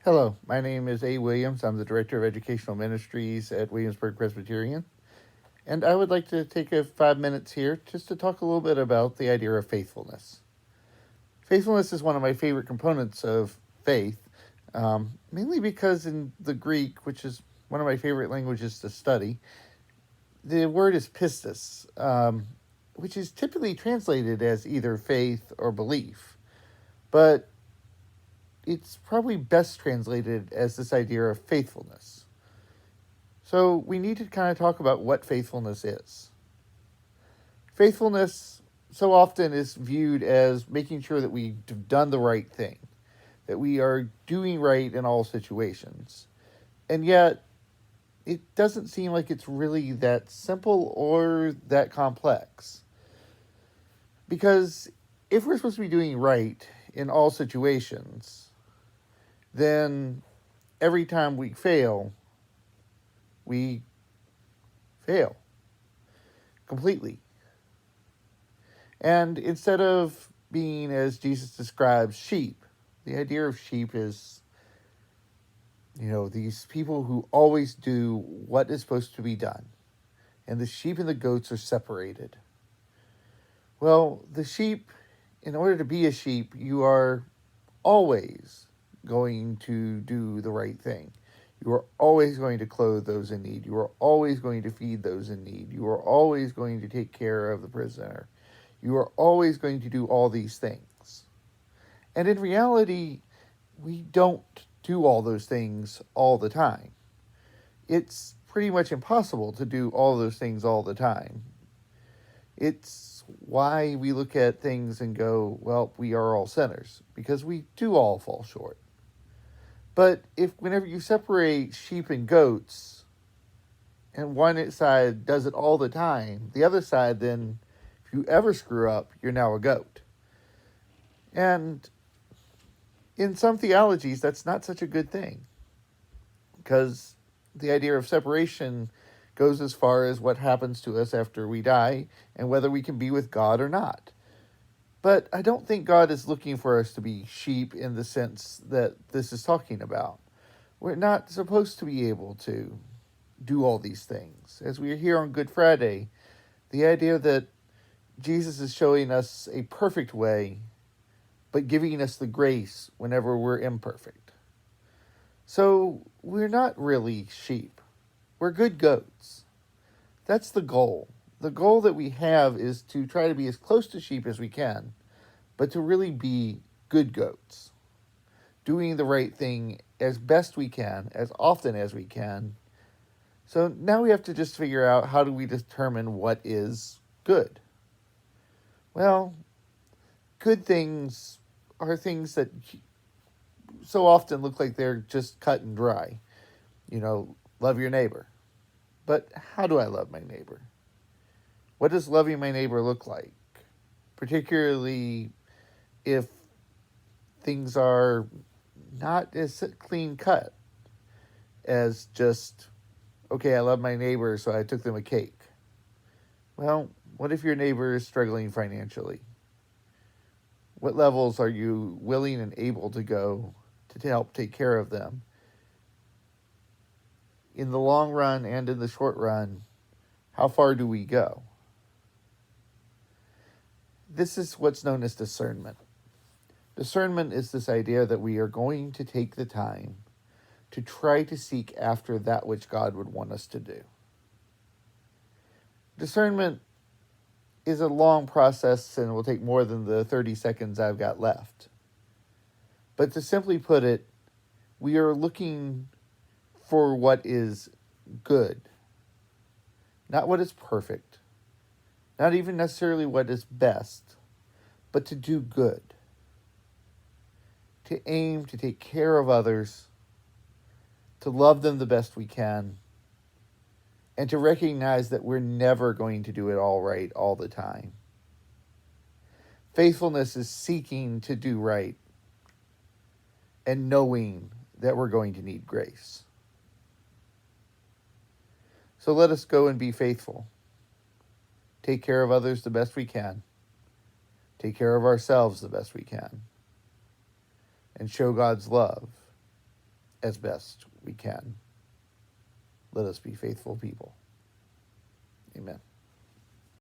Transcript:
Hello, my name is A. Williams. I'm the Director of Educational Ministries at Williamsburg Presbyterian. And I would like to take 5 minutes here just to talk a little bit about the idea of faithfulness. Faithfulness is one of my favorite components of faith, mainly because in the Greek, which is one of my favorite languages to study, the word is pistis, which is typically translated as either faith or belief. But it's probably best translated as this idea of faithfulness. So we need to kind of talk about what faithfulness is. Faithfulness so often is viewed as making sure that we've done the right thing, that we are doing right in all situations. And yet, it doesn't seem like it's really that simple or that complex. Because if we're supposed to be doing right in all situations, then every time we fail completely. And instead of being, as Jesus describes, sheep, the idea of sheep is, these people who always do what is supposed to be done. And the sheep and the goats are separated. Well, the sheep, in order to be a sheep, you are always going to do the right thing. You are always going to clothe those in need. You are always going to feed those in need. You are always going to take care of the prisoner. You are always going to do all these things. And in reality, we don't do all those things all the time. It's pretty much impossible to do all those things all the time. It's why we look at things and go, well, we are all sinners, because we do all fall short. But whenever you separate sheep and goats, and one side does it all the time, the other side then, if you ever screw up, you're now a goat. And in some theologies, that's not such a good thing, because the idea of separation goes as far as what happens to us after we die and whether we can be with God or not. But I don't think God is looking for us to be sheep in the sense that this is talking about. We're not supposed to be able to do all these things. As we are here on Good Friday, the idea that Jesus is showing us a perfect way, but giving us the grace whenever we're imperfect. So we're not really sheep. We're good goats. That's the goal. The goal that we have is to try to be as close to sheep as we can, but to really be good goats, doing the right thing as best we can, as often as we can. So now we have to just figure out, how do we determine what is good? Well, good things are things that so often look like they're just cut and dry. Love your neighbor. But how do I love my neighbor? What does loving my neighbor look like? Particularly if things are not as clean cut as just, okay, I love my neighbor, so I took them a cake. Well, what if your neighbor is struggling financially? What levels are you willing and able to go to help take care of them? In the long run and in the short run, how far do we go? This is what's known as discernment. Discernment is this idea that we are going to take the time to try to seek after that which God would want us to do. Discernment is a long process and will take more than the 30 seconds I've got left. But to simply put it, we are looking for what is good, not what is perfect, not even necessarily what is best, but to do good, to aim to take care of others, to love them the best we can, and to recognize that we're never going to do it all right all the time. Faithfulness is seeking to do right and knowing that we're going to need grace. So let us go and be faithful. Take care of others the best we can. Take care of ourselves the best we can. And show God's love as best we can. Let us be faithful people.